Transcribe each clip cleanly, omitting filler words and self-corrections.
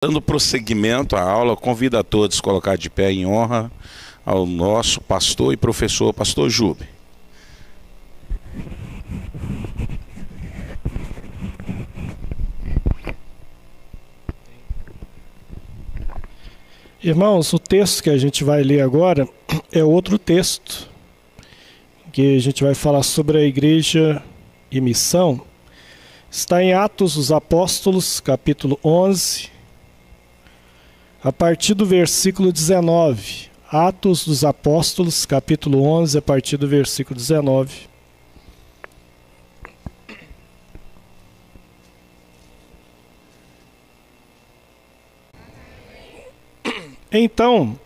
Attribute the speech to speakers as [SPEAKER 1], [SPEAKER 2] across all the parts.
[SPEAKER 1] Dando prosseguimento à aula, convido a todos a colocar de pé em honra ao nosso pastor e professor, pastor Júbe.
[SPEAKER 2] Irmãos, o texto que a gente vai ler agora é outro texto, que a gente vai falar sobre a igreja e missão. Está em Atos dos Apóstolos, capítulo 11, a partir do versículo 19. Atos dos Apóstolos, capítulo 11, a partir do versículo 19. Então,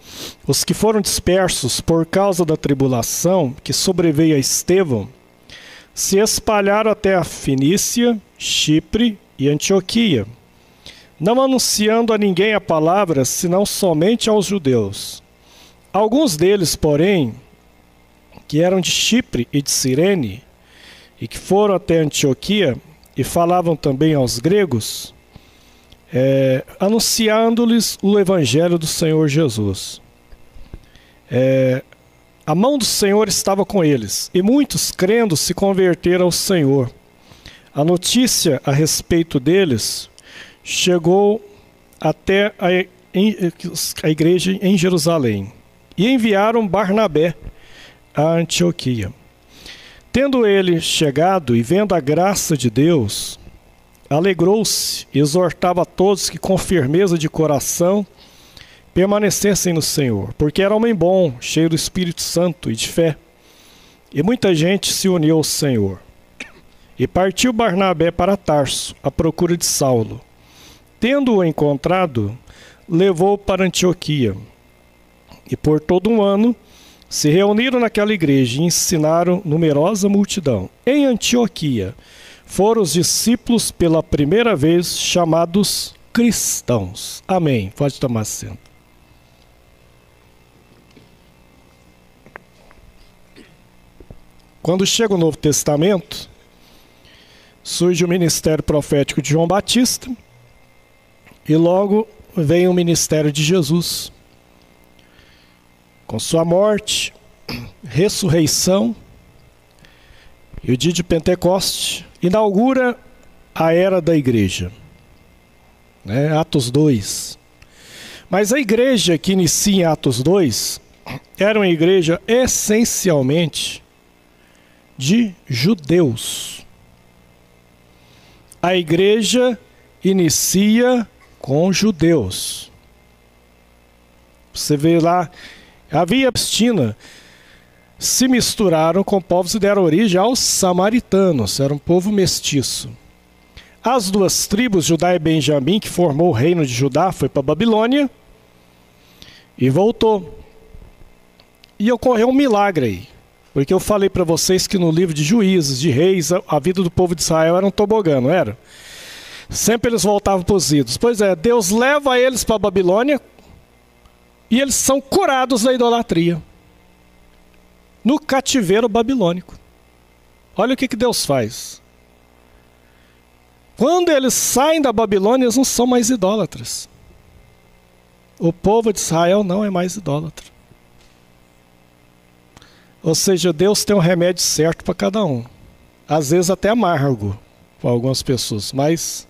[SPEAKER 2] os que foram dispersos por causa da tribulação que sobreveio a Estevão, se espalharam até a Fenícia, Chipre e Antioquia, não anunciando a ninguém a palavra, senão somente aos judeus. Alguns deles, porém, que eram de Chipre e de Cirene, e que foram até Antioquia, e falavam também aos gregos, anunciando-lhes o evangelho do Senhor Jesus. A mão do Senhor estava com eles, e muitos, crendo, se converteram ao Senhor. A notícia a respeito deles chegou até a igreja em Jerusalém, e enviaram Barnabé a Antioquia. Tendo ele chegado e vendo a graça de Deus, alegrou-se e exortava a todos que com firmeza de coração permanecessem no Senhor, porque era homem bom, cheio do Espírito Santo e de fé. E muita gente se uniu ao Senhor. E partiu Barnabé para Tarso, à procura de Saulo. Tendo-o encontrado, levou-o para Antioquia. E por todo um ano se reuniram naquela igreja e ensinaram numerosa multidão. Em Antioquia foram os discípulos pela primeira vez chamados cristãos. Amém. Pode tomar assento. Quando chega o Novo Testamento, surge o ministério profético de João Batista e logo vem o ministério de Jesus. Com sua morte, ressurreição e o dia de Pentecoste, inaugura a era da igreja. Atos 2. Mas a igreja que inicia em Atos 2 era uma igreja essencialmente de judeus. A igreja inicia com judeus. Você vê lá, havia Palestina, se misturaram com povos e deram origem aos samaritanos, era um povo mestiço. As duas tribos, Judá e Benjamim, que formou o reino de Judá, foi para a Babilônia e voltou. E ocorreu um milagre aí, porque eu falei para vocês que no livro de Juízes, de Reis, a vida do povo de Israel era um tobogã, não era? Sempre eles voltavam para os ídolos. Pois é, Deus leva eles para a Babilônia e eles são curados da idolatria no cativeiro babilônico. Olha o que Deus faz. Quando eles saem da Babilônia, eles não são mais idólatras. O povo de Israel não é mais idólatra. Ou seja, Deus tem um remédio certo para cada um. Às vezes até amargo para algumas pessoas, mas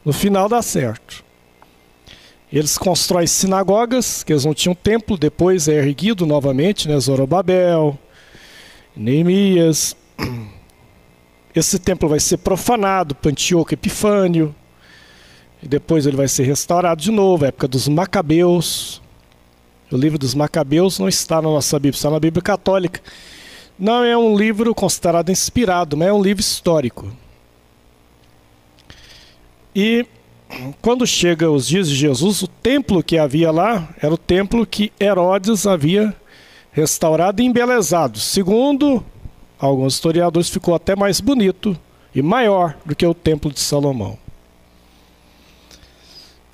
[SPEAKER 2] no final dá certo. Eles constroem sinagogas, que eles não tinham templo, depois é erguido novamente, Zorobabel, Neemias. Esse templo vai ser profanado por Antíoco Epifânio, e depois ele vai ser restaurado de novo, a época dos Macabeus. O livro dos Macabeus não está na nossa Bíblia, está na Bíblia Católica. Não é um livro considerado inspirado, mas é um livro histórico. E quando chega os dias de Jesus, o templo que havia lá era o templo que Herodes havia restaurado e embelezado. Segundo alguns historiadores, ficou até mais bonito e maior do que o templo de Salomão.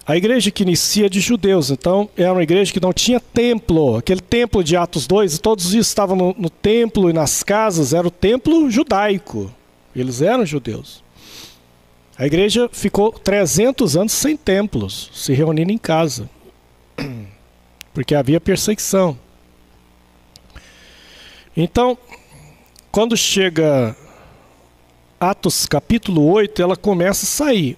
[SPEAKER 2] A igreja que inicia é de judeus, então era uma igreja que não tinha templo. Aquele templo de Atos 2, todos os dias estavam no templo e nas casas, era o templo judaico. Eles eram judeus. A igreja ficou 300 anos sem templos, se reunindo em casa, porque havia perseguição. Então, quando chega Atos capítulo 8, ela começa a sair.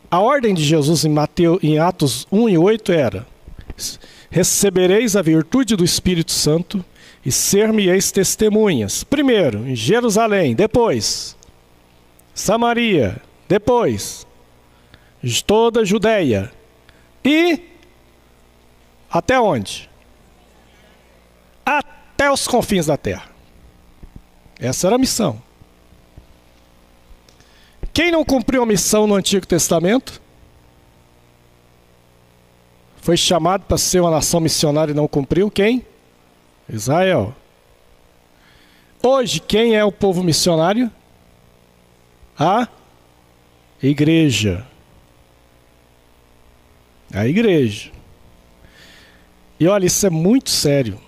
[SPEAKER 2] A ordem de Jesus em Atos 1 e 8 era: recebereis a virtude do Espírito Santo e ser-me-eis testemunhas. Primeiro, em Jerusalém, depois Samaria, depois de toda a Judéia. E até onde? Até os confins da terra. Essa era a missão. Quem não cumpriu a missão no Antigo Testamento? Foi chamado para ser uma nação missionária e não cumpriu? Quem? Israel. Hoje, quem é o povo missionário? A igreja. A igreja. E olha, isso é muito sério.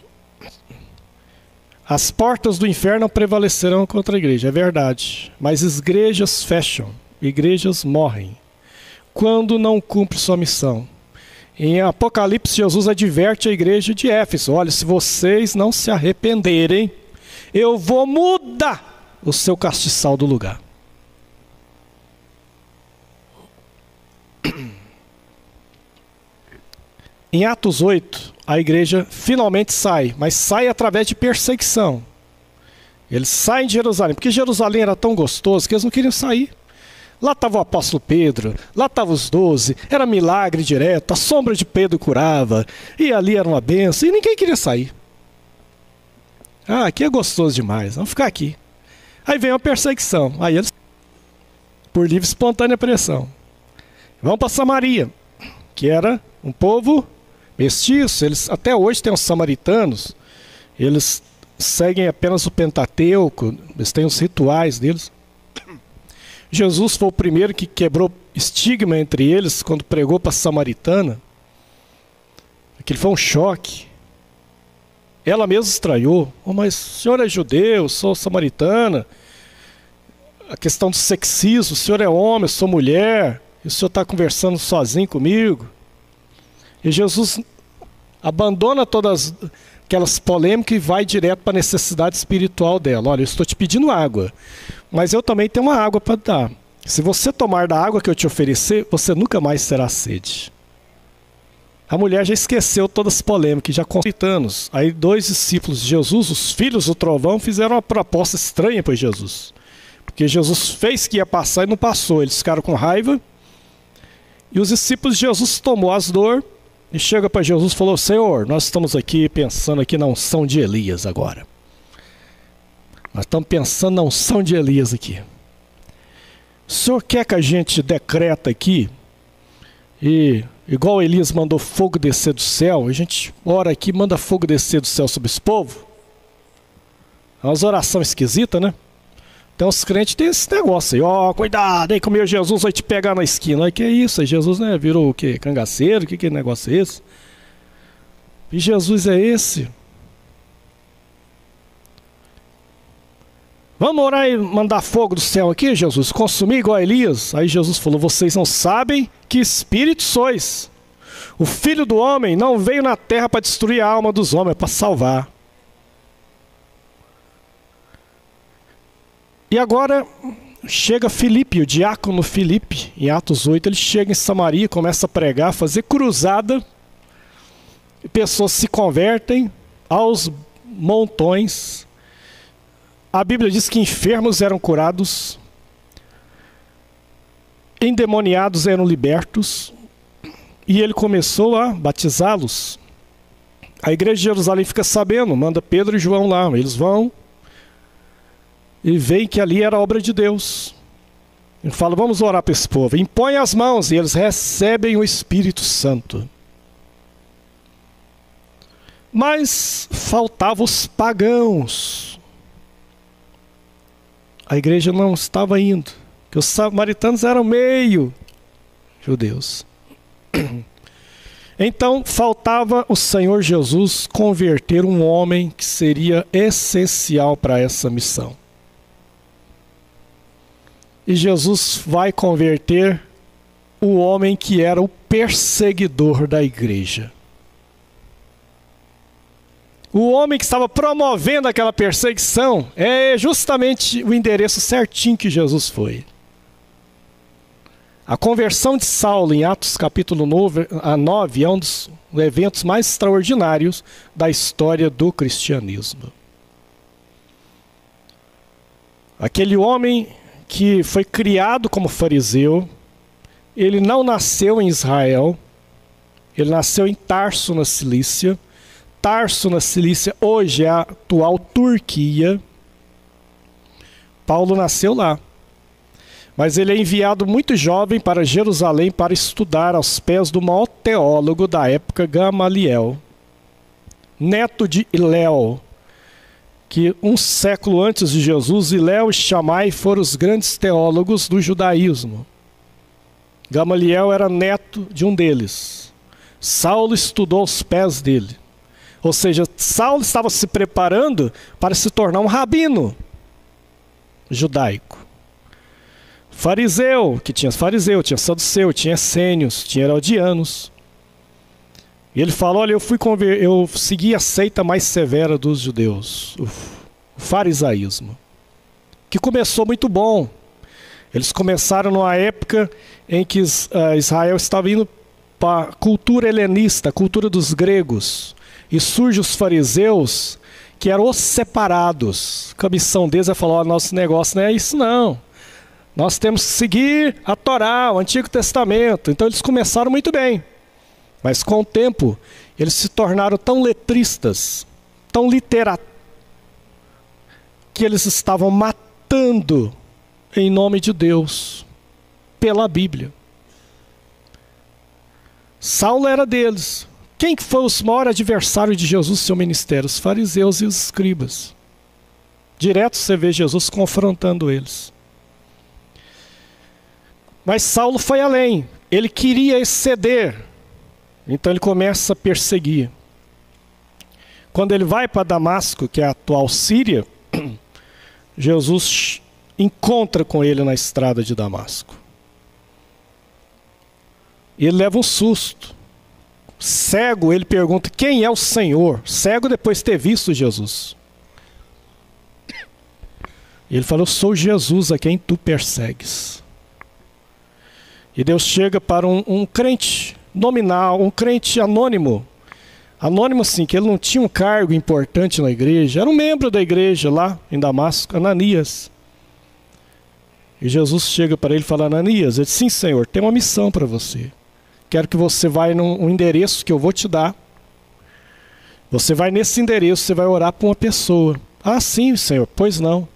[SPEAKER 2] As portas do inferno prevalecerão contra a igreja, é verdade. Mas igrejas fecham, igrejas morrem quando não cumpre sua missão. Em Apocalipse, Jesus adverte a igreja de Éfeso: olha, se vocês não se arrependerem, eu vou mudar o seu castiçal do lugar. Em Atos 8, a igreja finalmente sai, mas sai através de perseguição. Eles saem de Jerusalém, porque Jerusalém era tão gostoso que eles não queriam sair. Lá estava o apóstolo Pedro, lá estavam os 12, era milagre direto, a sombra de Pedro curava, e ali era uma benção, e ninguém queria sair. Ah, aqui é gostoso demais, vamos ficar aqui. Aí vem uma perseguição, aí eles, por livre e espontânea pressão, vão para Samaria, que era um povo mestiço. Eles até hoje têm os samaritanos, eles seguem apenas o Pentateuco, eles têm os rituais deles. Jesus foi o primeiro que quebrou estigma entre eles quando pregou para a samaritana. Aquilo foi um choque. Ela mesma estranhou: oh, mas o senhor é judeu, eu sou samaritana. A questão do sexismo: o senhor é homem, eu sou mulher, e o senhor está conversando sozinho comigo. E Jesus abandona todas aquelas polêmicas e vai direto para a necessidade espiritual dela. Olha, eu estou te pedindo água, mas eu também tenho uma água para dar. Se você tomar da água que eu te oferecer, você nunca mais terá sede. A mulher já esqueceu todas as polêmicas, já com 30 anos. Aí 2 discípulos de Jesus, os filhos do trovão, fizeram uma proposta estranha para Jesus. Porque Jesus fez que ia passar e não passou. Eles ficaram com raiva. E os discípulos de Jesus tomou as dores e chega para Jesus e falou: Senhor, nós estamos aqui pensando aqui na unção de Elias agora. Nós estamos pensando na unção de Elias aqui. O senhor quer que a gente decreta aqui, e igual Elias mandou fogo descer do céu, a gente ora aqui e manda fogo descer do céu sobre esse povo? É umas orações esquisitas, né? Então os crentes têm esse negócio aí: ó, cuidado, aí como Jesus vai te pegar na esquina. Aí que é isso? Aí Jesus, né, virou o quê? Cangaceiro? Que negócio é esse? E Jesus é esse? Vamos orar e mandar fogo do céu aqui, Jesus? Consumir igual a Elias? Aí Jesus falou: vocês não sabem que espírito sois. O Filho do Homem não veio na terra para destruir a alma dos homens, é para salvar. E agora chega Filipe, o diácono Filipe, em Atos 8, ele chega em Samaria, começa a pregar, fazer cruzada, e pessoas se convertem aos montões. A Bíblia diz que enfermos eram curados, endemoniados eram libertos, e ele começou a batizá-los. A igreja de Jerusalém fica sabendo, manda Pedro e João lá, eles vão e veem que ali era a obra de Deus. Ele fala: vamos orar para esse povo. Impõe as mãos e eles recebem o Espírito Santo. Mas faltavam os pagãos. A igreja não estava indo, porque os samaritanos eram meio judeus. Então faltava o Senhor Jesus converter um homem que seria essencial para essa missão. e Jesus vai converter o homem que era o perseguidor da igreja. O homem que estava promovendo aquela perseguição é justamente o endereço certinho que Jesus foi. A conversão de Saulo em Atos capítulo 9 é um dos eventos mais extraordinários da história do cristianismo. Aquele homem que foi criado como fariseu, ele não nasceu em Israel, ele nasceu em Tarso, na Cilícia. Tarso, na Cilícia, hoje é a atual Turquia. Paulo nasceu lá. Mas ele é enviado muito jovem para Jerusalém para estudar aos pés do maior teólogo da época, Gamaliel, neto de Hilel, que um século antes de Jesus, Hilel e Shammai foram os grandes teólogos do judaísmo. Gamaliel era neto de um deles. Saulo estudou aos pés dele. Ou seja, Saulo estava se preparando para se tornar um rabino judaico. Fariseu, que tinha fariseu, tinha saduceu, tinha essênios, tinha herodianos. E ele falou, olha, eu segui a seita mais severa dos judeus, o farisaísmo, que começou muito bom. Eles começaram numa época em que Israel estava indo para a cultura helenista, a cultura dos gregos. E surgem os fariseus, que eram os separados. A missão deles é falar, nosso negócio não é isso não. Nós temos que seguir a Torá, o Antigo Testamento. Então eles começaram muito bem. Mas com o tempo, eles se tornaram tão letristas, tão literatos, que eles estavam matando em nome de Deus, pela Bíblia. Saulo era deles. Quem que foi o maior adversário de Jesus no seu ministério? Os fariseus e os escribas. Direto você vê Jesus confrontando eles. Mas Saulo foi além. Ele queria exceder. Então ele começa a perseguir. Quando ele vai para Damasco, que é a atual Síria, Jesus encontra com ele na estrada de Damasco. E ele leva um susto. Cego, ele pergunta, quem é o Senhor? Cego depois de ter visto Jesus. E ele fala, eu sou Jesus a quem tu persegues. E Deus chega para um crente nominal, um crente anônimo. Anônimo assim, que ele não tinha um cargo importante na igreja. Era um membro da igreja lá em Damasco, Ananias. E Jesus chega para ele e fala, Ananias, ele diz, sim Senhor, tem uma missão para você. Quero que você vá num endereço que eu vou te dar. Você vai nesse endereço, você vai orar por uma pessoa. Ah, sim, Senhor, pois não.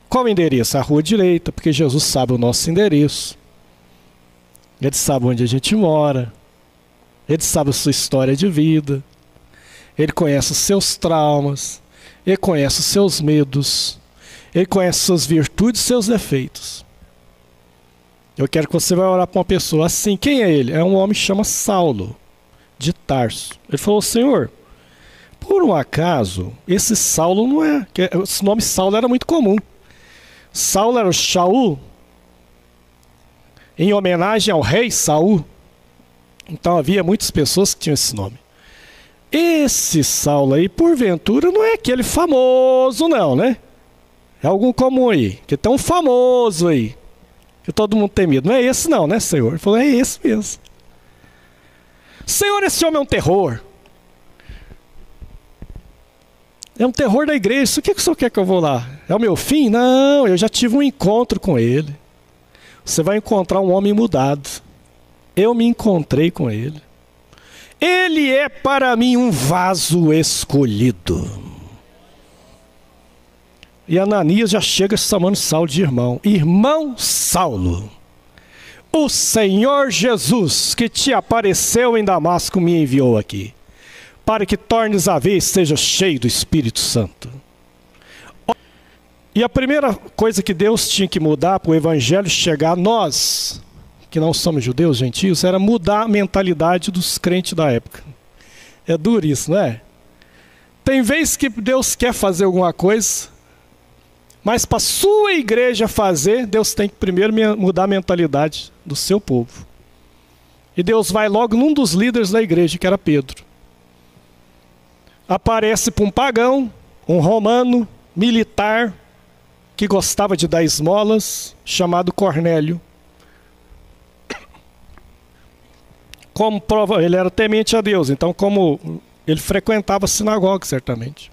[SPEAKER 2] Qual endereço? A rua direita, porque Jesus sabe o nosso endereço. Ele sabe onde a gente mora. Ele sabe a sua história de vida. Ele conhece os seus traumas. Ele conhece os seus medos. Ele conhece suas virtudes e seus defeitos. Eu quero que você vá orar para uma pessoa assim. Quem é ele? É um homem que chama Saulo, de Tarso. Ele falou, Senhor, por um acaso, esse Saulo não é... Esse nome Saulo era muito comum. Saulo era o Shaul, em homenagem ao rei Saul. Então havia muitas pessoas que tinham esse nome. Esse Saulo aí, porventura, não é aquele famoso não, né? É algum comum aí, que tem um famoso aí, que todo mundo tem medo. Não é esse não, né, Senhor? Ele falou, é esse mesmo. Senhor, esse homem é um terror. É um terror da igreja. O que o senhor quer que eu vou lá? É o meu fim? Não, eu já tive um encontro com ele. Você vai encontrar um homem mudado. Eu me encontrei com ele. Ele é para mim um vaso escolhido. E Ananias já chega chamando Saulo de irmão. Irmão Saulo, o Senhor Jesus que te apareceu em Damasco me enviou aqui, para que tornes a ver e seja cheio do Espírito Santo. E a primeira coisa que Deus tinha que mudar para o evangelho chegar a nós, que não somos judeus, gentios, era mudar a mentalidade dos crentes da época. É duro isso, não é? Tem vezes que Deus quer fazer alguma coisa, Mas para a sua igreja fazer, Deus tem que primeiro mudar a mentalidade do seu povo. E Deus vai logo num dos líderes da igreja, que era Pedro. Aparece para um pagão, um romano, militar, que gostava de dar esmolas, chamado Cornélio. Como prova, ele era temente a Deus, então como ele frequentava a sinagoga, certamente.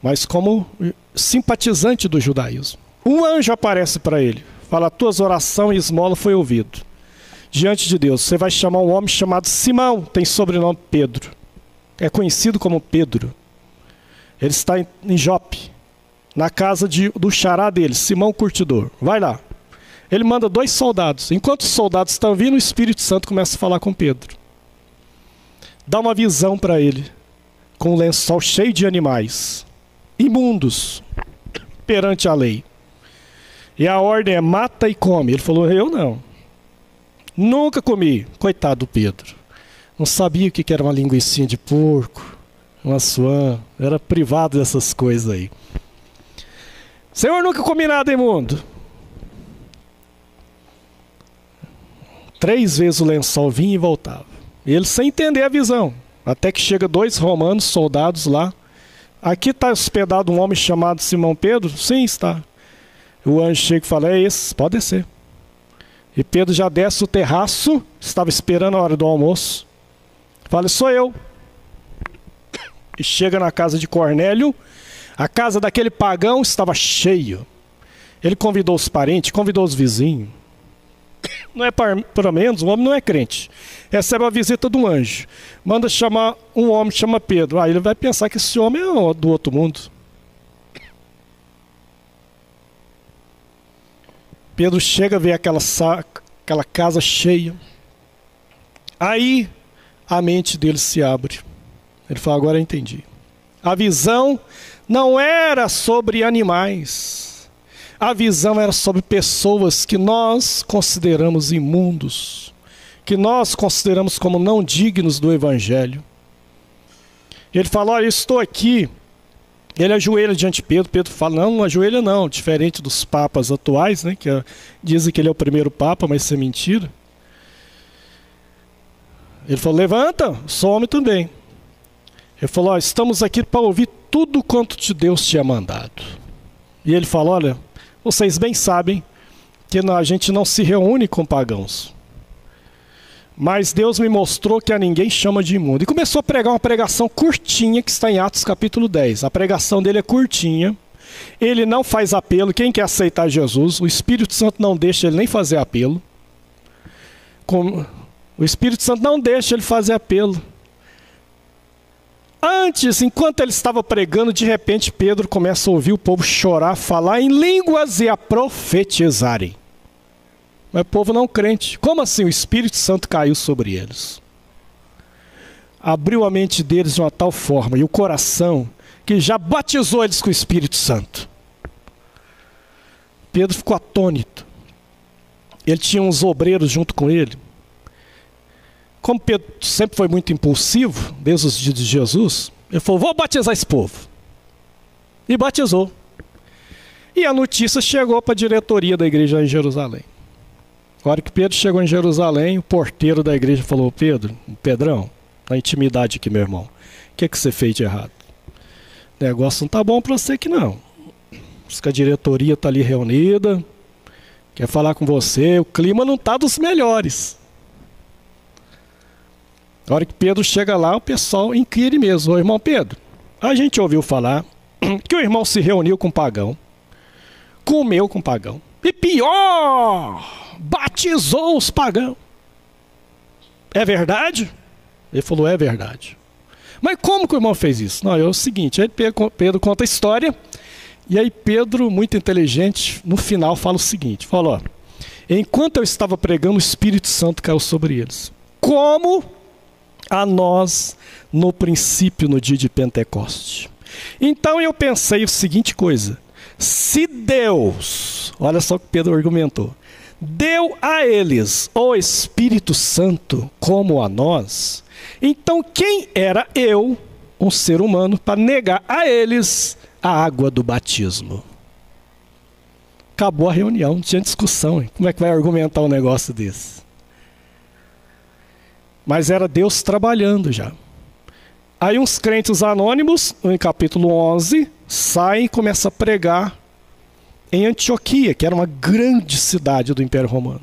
[SPEAKER 2] Mas como simpatizante do judaísmo. Um anjo aparece para ele, fala: tuas orações e esmola foi ouvido diante de Deus. Você vai chamar um homem chamado Simão, tem sobrenome Pedro. É conhecido como Pedro. Ele está em Jope, na casa do xará dele, Simão Curtidor. Vai lá. Ele manda 2 soldados. Enquanto os soldados estão vindo, o Espírito Santo começa a falar com Pedro. Dá uma visão para ele, com um lençol cheio de animais, imundos, perante a lei. E a ordem é: mata e come. Ele falou: eu não. Nunca comi. Coitado do Pedro. Não sabia o que era uma linguicinha de porco, uma suã. Era privado dessas coisas aí. Senhor, nunca comi nada imundo. 3 vezes o lençol vinha e voltava. Ele sem entender a visão. Até que chega 2 romanos, soldados lá. Aqui está hospedado um homem chamado Simão Pedro? Sim, está. O anjo chega e fala: é esse, pode descer. E Pedro já desce o terraço, estava esperando a hora do almoço. Fala: sou eu. E chega na casa de Cornélio. A casa daquele pagão estava cheia. Ele convidou os parentes, convidou os vizinhos. Não é para menos, o homem não é crente. Recebe a visita de um anjo. Manda chamar um homem, chama Pedro. Aí ele vai pensar que esse homem é do outro mundo. Pedro chega a ver aquela casa cheia. Aí a mente dele se abre. Ele fala: agora eu entendi. A visão não era sobre animais. A visão era sobre pessoas que nós consideramos imundos, que nós consideramos como não dignos do Evangelho. Ele fala: olha, eu estou aqui. Ele ajoelha diante de Pedro. Pedro fala: não ajoelha não. Diferente dos papas atuais, né, que dizem que ele é o primeiro papa, mas isso é mentira. Ele falou: levanta, sou homem também. Ele falou: estamos aqui para ouvir tudo quanto Deus te é mandado. E ele falou: olha, vocês bem sabem que a gente não se reúne com pagãos. Mas Deus me mostrou que a ninguém chama de imundo. E começou a pregar uma pregação curtinha, que está em Atos capítulo 10. A pregação dele é curtinha. Ele não faz apelo. Quem quer aceitar Jesus, o Espírito Santo não deixa ele nem fazer apelo. O Espírito Santo não deixa ele fazer apelo. Antes, enquanto ele estava pregando, de repente Pedro começa a ouvir o povo chorar, falar em línguas e a profetizarem. Mas o povo não crente. Como assim o Espírito Santo caiu sobre eles? Abriu a mente deles de uma tal forma, e o coração, que já batizou eles com o Espírito Santo. Pedro ficou atônito. Ele tinha uns obreiros junto com ele. Como Pedro sempre foi muito impulsivo, desde os dias de Jesus, ele falou: vou batizar esse povo. E batizou. E a notícia chegou para a diretoria da igreja em Jerusalém. A hora que Pedro chegou em Jerusalém, o porteiro da igreja falou: Pedrão, na intimidade aqui, meu irmão, o que você fez de errado? O negócio não está bom para você aqui não. Diz que a diretoria está ali reunida, quer falar com você, o clima não está dos melhores. A hora que Pedro chega lá, o pessoal inquire mesmo: ô irmão Pedro, a gente ouviu falar que o irmão se reuniu com um pagão, comeu com um pagão, e pior, batizou os pagãos. É verdade? Ele falou: é verdade. Mas como que o irmão fez isso? Não, é o seguinte, aí Pedro conta a história, e aí Pedro, muito inteligente, no final fala o seguinte, fala: ó, enquanto eu estava pregando, o Espírito Santo caiu sobre eles. Como a nós no princípio, no dia de Pentecoste. Então eu pensei a seguinte coisa: se Deus, olha só o que Pedro argumentou, deu a eles o Espírito Santo como a nós, então quem era eu um ser humano para negar a eles a água do batismo. Acabou a reunião, não tinha discussão. Hein? Como é que vai argumentar um negócio desse? Mas era Deus trabalhando já. Aí uns crentes anônimos, em capítulo 11, saem e começam a pregar em Antioquia, que era uma grande cidade do Império Romano.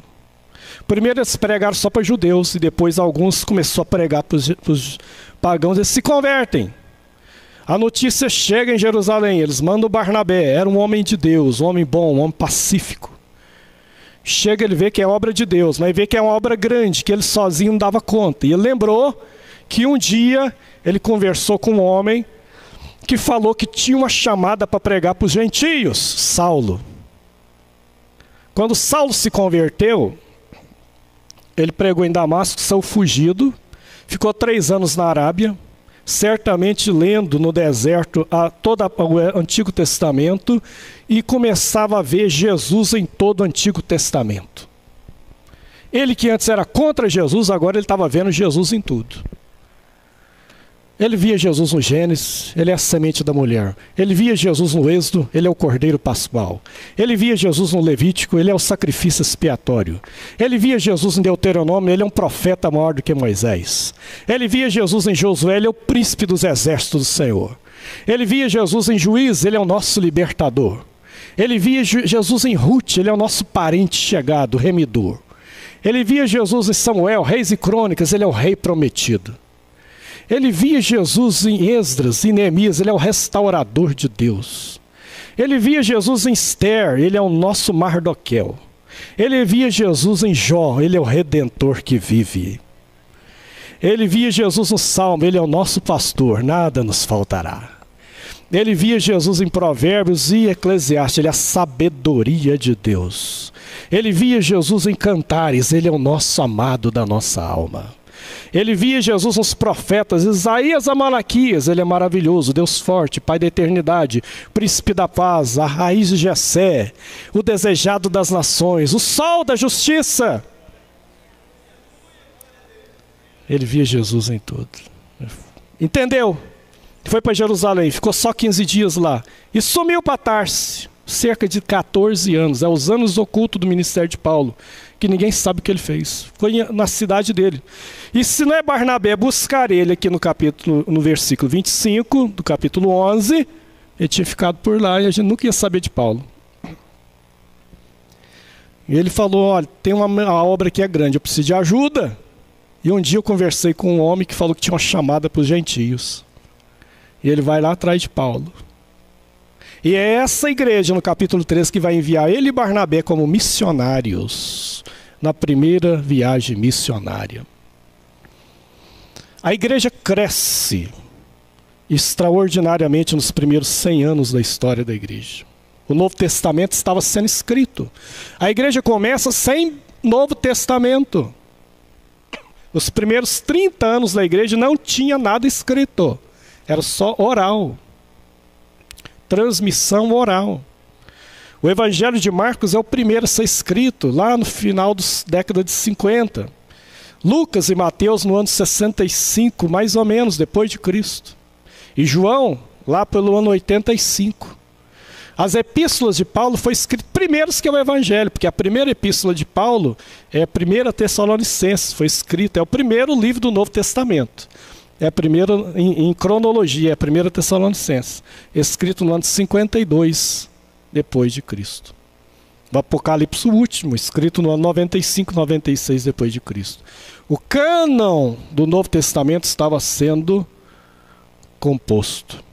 [SPEAKER 2] Primeiro eles pregaram só para judeus, e depois alguns começaram a pregar para os pagãos, eles se convertem. A notícia chega em Jerusalém, eles mandam Barnabé, era um homem de Deus, um homem bom, um homem pacífico. Chega, ele vê que é obra de Deus, mas vê que é uma obra grande, que ele sozinho não dava conta. E ele lembrou que um dia ele conversou com um homem que falou que tinha uma chamada para pregar para os gentios, Saulo. Quando Saulo se converteu, ele pregou em Damasco, saiu fugido, ficou 3 anos na Arábia, certamente lendo no deserto todo o Antigo Testamento, e começava a ver Jesus em todo o Antigo Testamento. Ele que antes era contra Jesus, agora ele estava vendo Jesus em tudo. Ele via Jesus no Gênesis, ele é a semente da mulher. Ele via Jesus no Êxodo, ele é o Cordeiro Pascual. Ele via Jesus no Levítico, ele é o sacrifício expiatório. Ele via Jesus em Deuteronômio, ele é um profeta maior do que Moisés. Ele via Jesus em Josué, ele é o príncipe dos exércitos do Senhor. Ele via Jesus em Juízes, ele é o nosso libertador. Ele via Jesus em Ruth, ele é o nosso parente chegado, remidor. Ele via Jesus em Samuel, Reis e Crônicas, ele é o rei prometido. Ele via Jesus em Esdras, em Neemias, ele é o restaurador de Deus. Ele via Jesus em Esther, ele é o nosso Mardoqueu. Ele via Jesus em Jó, ele é o Redentor que vive. Ele via Jesus no Salmo, ele é o nosso pastor, nada nos faltará. Ele via Jesus em Provérbios e Eclesiastes, ele é a sabedoria de Deus. Ele via Jesus em Cantares, ele é o nosso amado da nossa alma. Ele via Jesus nos profetas, Isaías a Malaquias, ele é maravilhoso, Deus forte, Pai da eternidade, Príncipe da paz, a raiz de Jessé, o desejado das nações, o sol da justiça. Ele via Jesus em tudo. Entendeu? Foi para Jerusalém, ficou só 15 dias lá e sumiu para Tarse, cerca de 14 anos, é os anos ocultos do ministério de Paulo, que ninguém sabe o que ele fez. Foi na cidade dele. E se não é Barnabé buscar ele aqui no versículo 25 do capítulo 11, ele tinha ficado por lá e a gente nunca ia saber de Paulo. E ele falou, olha, tem uma obra que é grande, eu preciso de ajuda. E um dia eu conversei com um homem que falou que tinha uma chamada para os gentios. E ele vai lá atrás de Paulo. E é essa igreja, no capítulo 3, que vai enviar ele e Barnabé como missionários na primeira viagem missionária. A igreja cresce extraordinariamente nos primeiros 100 anos da história da igreja. O Novo Testamento estava sendo escrito. A igreja começa sem Novo Testamento. Os primeiros 30 anos da igreja não tinha nada escrito. Era só oral. Transmissão oral. O Evangelho de Marcos é o primeiro a ser escrito, lá no final da década de 50. Lucas e Mateus no ano 65, mais ou menos, depois de Cristo. E João, lá pelo ano 85. As epístolas de Paulo foram escritas primeiros que o Evangelho, porque a primeira epístola de Paulo é a 1 Tessalonicenses, foi escrita, é o primeiro livro do Novo Testamento. É a primeira, em cronologia, é a 1 Tessalonicenses, escrito no ano 52, depois de Cristo. O Apocalipse último, escrito no ano 95, 96, depois de Cristo. O cânon do Novo Testamento estava sendo composto.